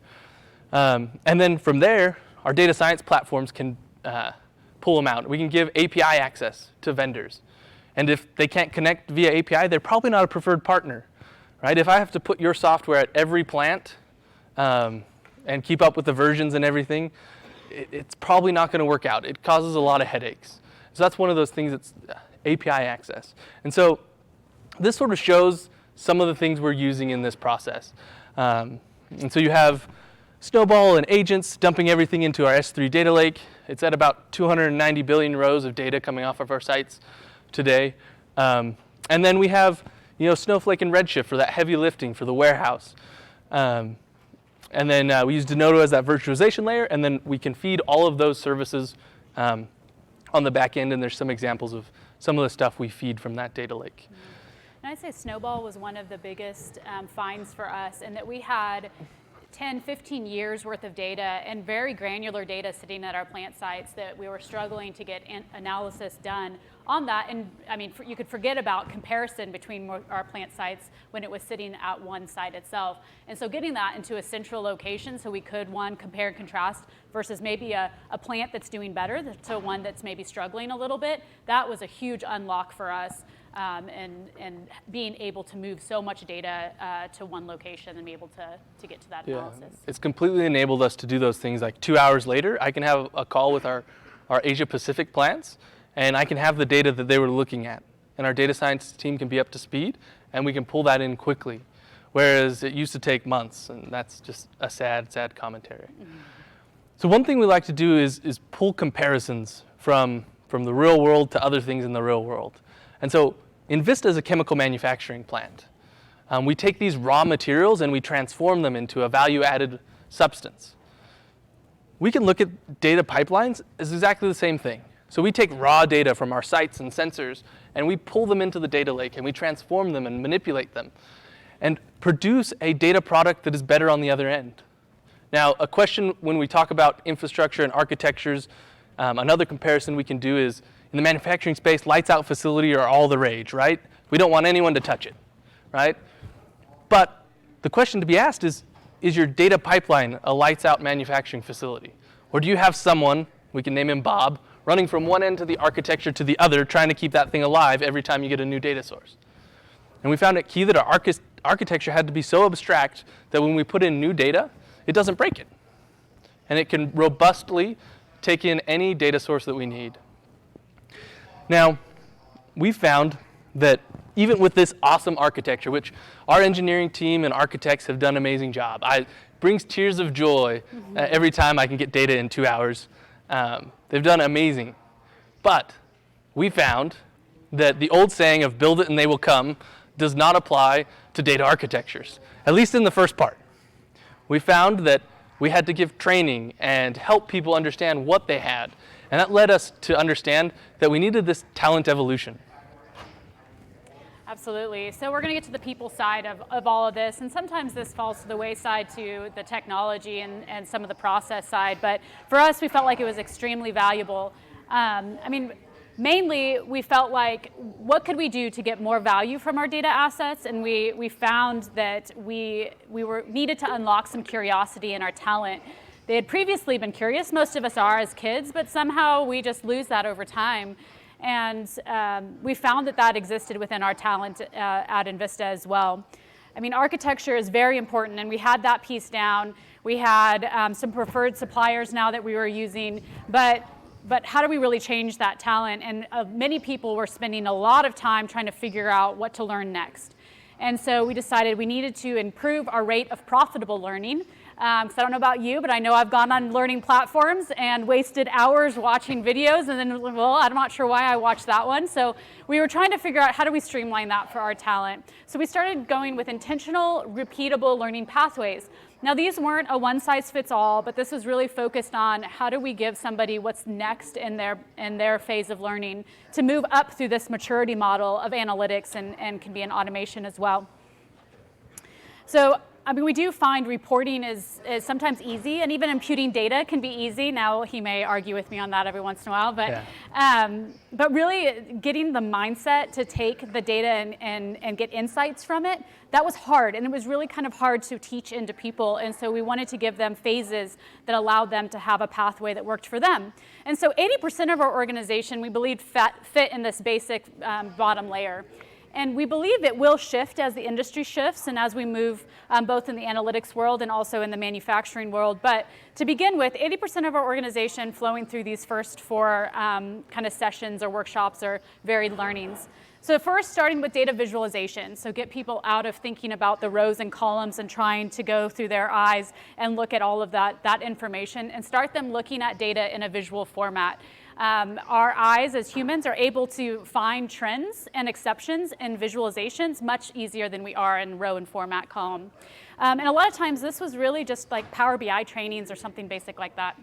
And then from there, our data science platforms can pull them out. We can give API access to vendors. And if they can't connect via API, they're probably not a preferred partner, right? If I have to put your software at every plant and keep up with the versions and everything, it's probably not going to work out. It causes a lot of headaches. So that's one of those things that's API access. And so this sort of shows some of the things we're using in this process. And so you have Snowball and agents dumping everything into our S3 data lake. It's at about 290 billion rows of data coming off of our sites today. And then we have Snowflake and Redshift for that heavy lifting for the warehouse. And then we use Denodo as that virtualization layer, and then we can feed all of those services on the back end, and there's some examples of some of the stuff we feed from that data lake. And I'd say Snowball was one of the biggest finds for us, in that we had 10, 15 years worth of data and very granular data sitting at our plant sites that we were struggling to get analysis done on that. And I mean, you could forget about comparison between our plant sites when it was sitting at one site itself. And so getting that into a central location so we could, one, compare and contrast versus maybe a plant that's doing better to one that's maybe struggling a little bit, that was a huge unlock for us. And being able to move so much data to one location and be able to get to that analysis. It's completely enabled us to do those things. Like 2 hours later, I can have a call with our Asia Pacific plants, and I can have the data that they were looking at. And our data science team can be up to speed, and we can pull that in quickly. Whereas it used to take months, and that's just a sad, sad commentary. Mm-hmm. So one thing we like to do is pull comparisons from the real world to other things in the real world. And so Invista is a chemical manufacturing plant. We take these raw materials and we transform them into a value-added substance. We can look at data pipelines as exactly the same thing. So we take raw data from our sites and sensors, and we pull them into the data lake, and we transform them and manipulate them, and produce a data product that is better on the other end. Now, a question when we talk about infrastructure and architectures, another comparison we can do is, in the manufacturing space, lights out facility are all the rage, right? We don't want anyone to touch it, right? But the question to be asked is your data pipeline a lights out manufacturing facility? Or do you have someone, we can name him Bob, running from one end of the architecture to the other, trying to keep that thing alive every time you get a new data source? And we found it key that our architecture had to be so abstract that when we put in new data, it doesn't break it. And it can robustly take in any data source that we need. Now, we found that even with this awesome architecture, which our engineering team and architects have done an amazing job, it brings tears of joy every time I can get data in 2 hours. They've done amazing. But we found that the old saying of build it and they will come does not apply to data architectures, at least in the first part. We found that we had to give training and help people understand what they had. And that led us to understand that we needed this talent evolution. Absolutely. So we're going to get to the people side of all of this, and sometimes this falls to the wayside to the technology and some of the process side, but for us, we felt like it was extremely valuable. Mainly, we felt like, what could we do to get more value from our data assets? And we found that we needed to unlock some curiosity in our talent. They had previously been curious, most of us are as kids, but somehow we just lose that over time. And we found that existed within our talent at Envista as well. I mean, architecture is very important, and we had that piece down. We had some preferred suppliers now that we were using, but how do we really change that talent? And many people were spending a lot of time trying to figure out what to learn next. And so we decided we needed to improve our rate of profitable learning. So I don't know about you, but I know I've gone on learning platforms and wasted hours watching videos, and then, well, I'm not sure why I watched that one. So we were trying to figure out how do we streamline that for our talent. So we started going with intentional, repeatable learning pathways. Now, these weren't a one-size-fits-all, but this was really focused on how do we give somebody what's next in their phase of learning to move up through this maturity model of analytics and can be an automation as well. So, I mean, we do find reporting is sometimes easy, and even imputing data can be easy. Now, he may argue with me on that every once in a while, but really getting the mindset to take the data and get insights from it, that was hard, and it was really kind of hard to teach into people, and so we wanted to give them phases that allowed them to have a pathway that worked for them. And so 80% of our organization, we believe, fit in this basic bottom layer. And we believe it will shift as the industry shifts and as we move both in the analytics world and also in the manufacturing world. But to begin with, 80% of our organization flowing through these first 4 kind of sessions or workshops or varied learnings. So first, starting with data visualization. So get people out of thinking about the rows and columns and trying to go through their eyes and look at all of that information, and start them looking at data in a visual format. Our eyes as humans are able to find trends and exceptions in visualizations much easier than we are in row and format column. And a lot of times this was really just like Power BI trainings or something basic like that.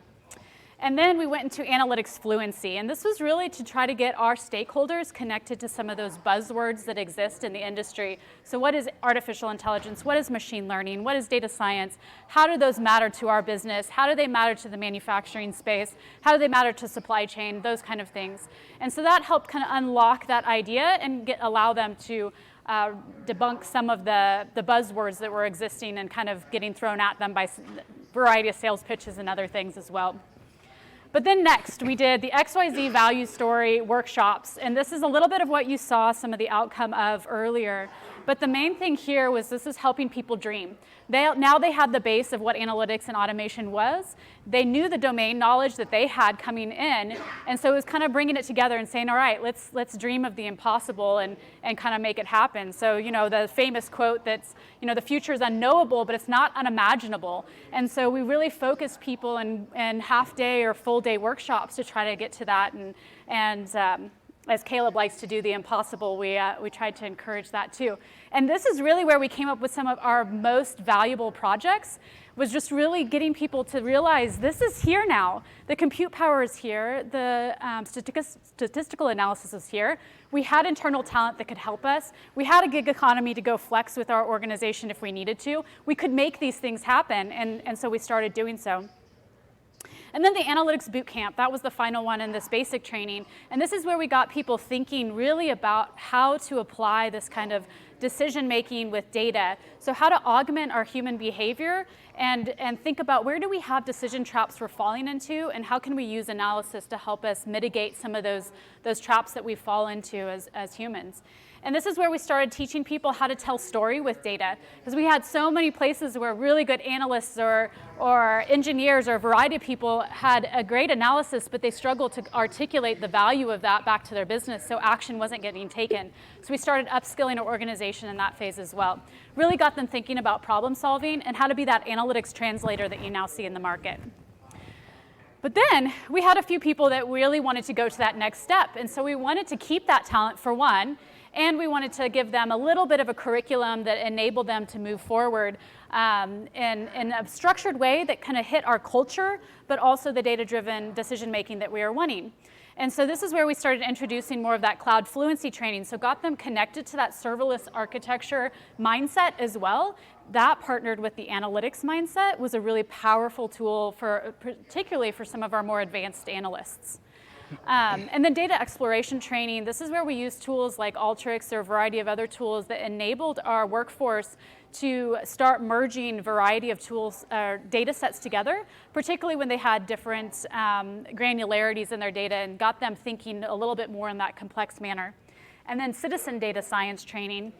And then we went into analytics fluency, and this was really to try to get our stakeholders connected to some of those buzzwords that exist in the industry. So what is artificial intelligence? What is machine learning? What is data science? How do those matter to our business? How do they matter to the manufacturing space? How do they matter to supply chain? Those kind of things. And so that helped kind of unlock that idea and allow them to debunk some of the buzzwords that were existing and kind of getting thrown at them by a variety of sales pitches and other things as well. But then next, we did the XYZ value story workshops, and this is a little bit of what you saw some of the outcome of earlier. But the main thing here was this is helping people dream. Now they had the base of what analytics and automation was. They knew the domain knowledge that they had coming in, and so it was kind of bringing it together and saying, all right, let's dream of the impossible and kind of make it happen. So, you know, the famous quote that's, you know, the future is unknowable, but it's not unimaginable. And so we really focused people in half-day or full-day workshops to try to get to that as Caleb likes to do the impossible, we tried to encourage that too. And this is really where we came up with some of our most valuable projects, was just really getting people to realize this is here now. The compute power is here, the statistical analysis is here. We had internal talent that could help us. We had a gig economy to go flex with our organization if we needed to. We could make these things happen, and so we started doing so. And then the analytics bootcamp, that was the final one in this basic training. And this is where we got people thinking really about how to apply this kind of decision making with data. So how to augment our human behavior and think about where do we have decision traps we're falling into, and how can we use analysis to help us mitigate some of those traps that we fall into as humans. And this is where we started teaching people how to tell story with data, because we had so many places where really good analysts or engineers or a variety of people had a great analysis, but they struggled to articulate the value of that back to their business, so action wasn't getting taken. So we started upskilling our organization in that phase as well. Really got them thinking about problem solving and how to be that analytics translator that you now see in the market. But then we had a few people that really wanted to go to that next step, and so we wanted to keep that talent for one, and we wanted to give them a little bit of a curriculum that enabled them to move forward in a structured way that kind of hit our culture, but also the data-driven decision-making that we are wanting. And so this is where we started introducing more of that cloud fluency training, so got them connected to that serverless architecture mindset as well. That partnered with the analytics mindset was a really powerful tool, particularly for some of our more advanced analysts. And then data exploration training, this is where we use tools like Alteryx or a variety of other tools that enabled our workforce to start merging a variety of tools, data sets together, particularly when they had different granularities in their data, and got them thinking a little bit more in that complex manner. And then citizen data science training.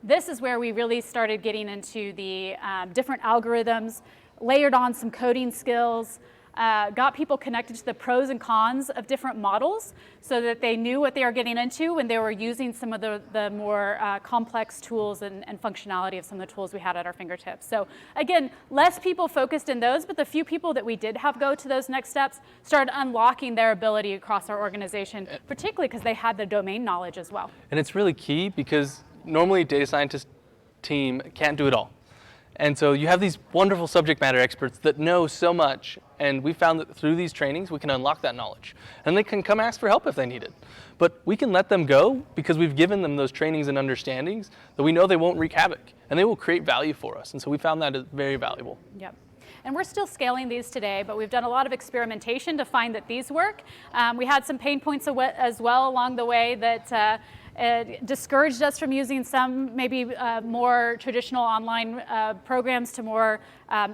This is where we really started getting into the different algorithms, layered on some coding skills, got people connected to the pros and cons of different models so that they knew what they were getting into when they were using some of the more complex tools and functionality of some of the tools we had at our fingertips. So again, less people focused in those, but the few people that we did have go to those next steps started unlocking their ability across our organization, particularly because they had the domain knowledge as well. And it's really key because normally a data scientist team can't do it all. And so you have these wonderful subject matter experts that know so much, and we found that through these trainings we can unlock that knowledge. And they can come ask for help if they need it. But we can let them go because we've given them those trainings and understandings that we know they won't wreak havoc, and they will create value for us. And so we found that is very valuable. Yep. And we're still scaling these today, but we've done a lot of experimentation to find that these work. We had some pain points as well along the way that it discouraged us from using some maybe more traditional online programs to more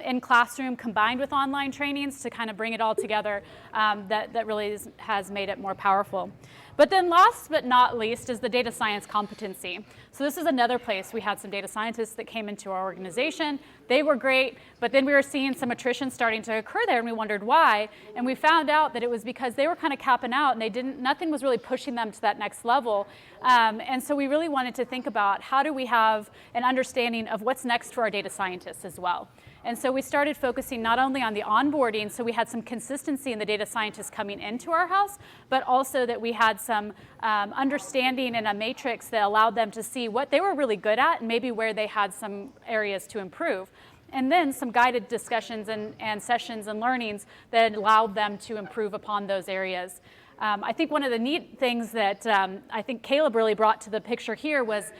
in classroom combined with online trainings to kind of bring it all together. That really has made it more powerful. But then last but not least is the data science competency. So this is another place we had some data scientists that came into our organization. They were great, but then we were seeing some attrition starting to occur there, and we wondered why. And we found out that it was because they were kind of capping out, and nothing was really pushing them to that next level. And so we really wanted to think about how do we have an understanding of what's next for our data scientists as well. And so we started focusing not only on the onboarding, so we had some consistency in the data scientists coming into our house, but also that we had some understanding and a matrix that allowed them to see what they were really good at and maybe where they had some areas to improve. And then some guided discussions and sessions and learnings that allowed them to improve upon those areas. I think one of the neat things that I think Caleb really brought to the picture here was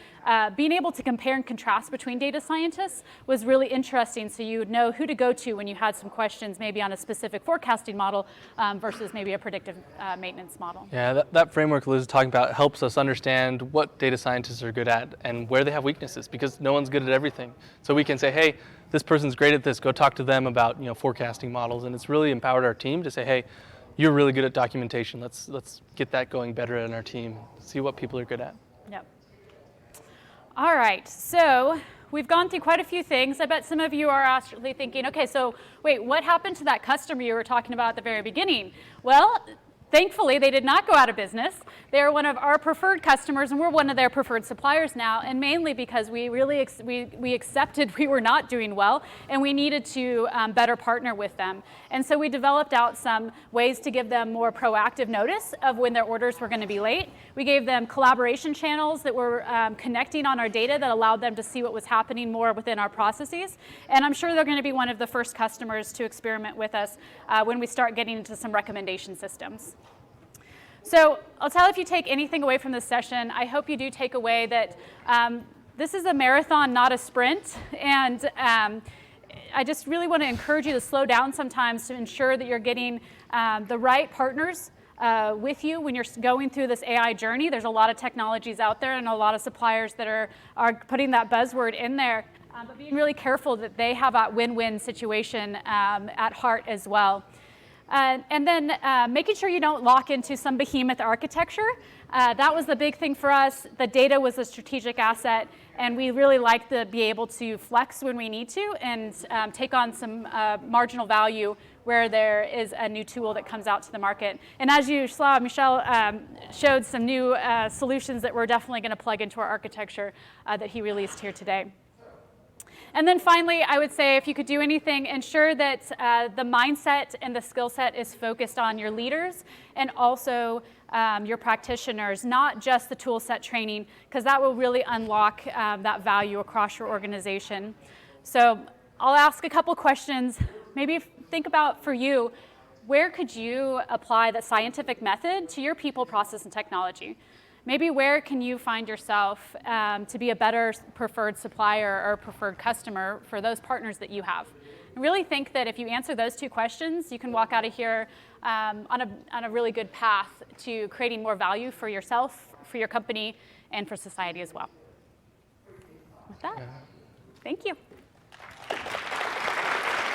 being able to compare and contrast between data scientists was really interesting, so you would know who to go to when you had some questions maybe on a specific forecasting model versus maybe a predictive maintenance model. Yeah, that framework Liz is talking about helps us understand what data scientists are good at and where they have weaknesses, because no one's good at everything. So we can say, hey, this person's great at this, go talk to them about forecasting models, and it's really empowered our team to say, hey, you're really good at documentation. Let's get that going better in our team. See what people are good at. Yep. All right, so we've gone through quite a few things. I bet some of you are actually thinking, okay, so wait, what happened to that customer you were talking about at the very beginning? Well, Thankfully, they did not go out of business. They are one of our preferred customers, and we're one of their preferred suppliers now, and mainly because we really we accepted we were not doing well, and we needed to better partner with them. And so we developed out some ways to give them more proactive notice of when their orders were going to be late. We gave them collaboration channels that were connecting on our data that allowed them to see what was happening more within our processes. And I'm sure they're going to be one of the first customers to experiment with us when we start getting into some recommendation systems. So I'll tell you, if you take anything away from this session, I hope you do take away that this is a marathon, not a sprint. And I just really want to encourage you to slow down sometimes to ensure that you're getting the right partners with you when you're going through this AI journey. There's a lot of technologies out there and a lot of suppliers that are putting that buzzword in there, but being really careful that they have that win-win situation at heart as well. And then making sure you don't lock into some behemoth architecture. That was the big thing for us. The data was a strategic asset, and we really like to be able to flex when we need to and take on some marginal value where there is a new tool that comes out to the market. And as you saw, Michel showed some new solutions that we're definitely going to plug into our architecture that he released here today. And then finally, I would say if you could do anything, ensure that the mindset and the skill set is focused on your leaders and also your practitioners, not just the tool set training, because that will really unlock that value across your organization. So I'll ask a couple questions. Maybe think about, for you, where could you apply the scientific method to your people, process, and technology? Maybe where can you find yourself to be a better preferred supplier or preferred customer for those partners that you have? And really think that if you answer those two questions, you can walk out of here on a really good path to creating more value for yourself, for your company, and for society as well. With that, thank you.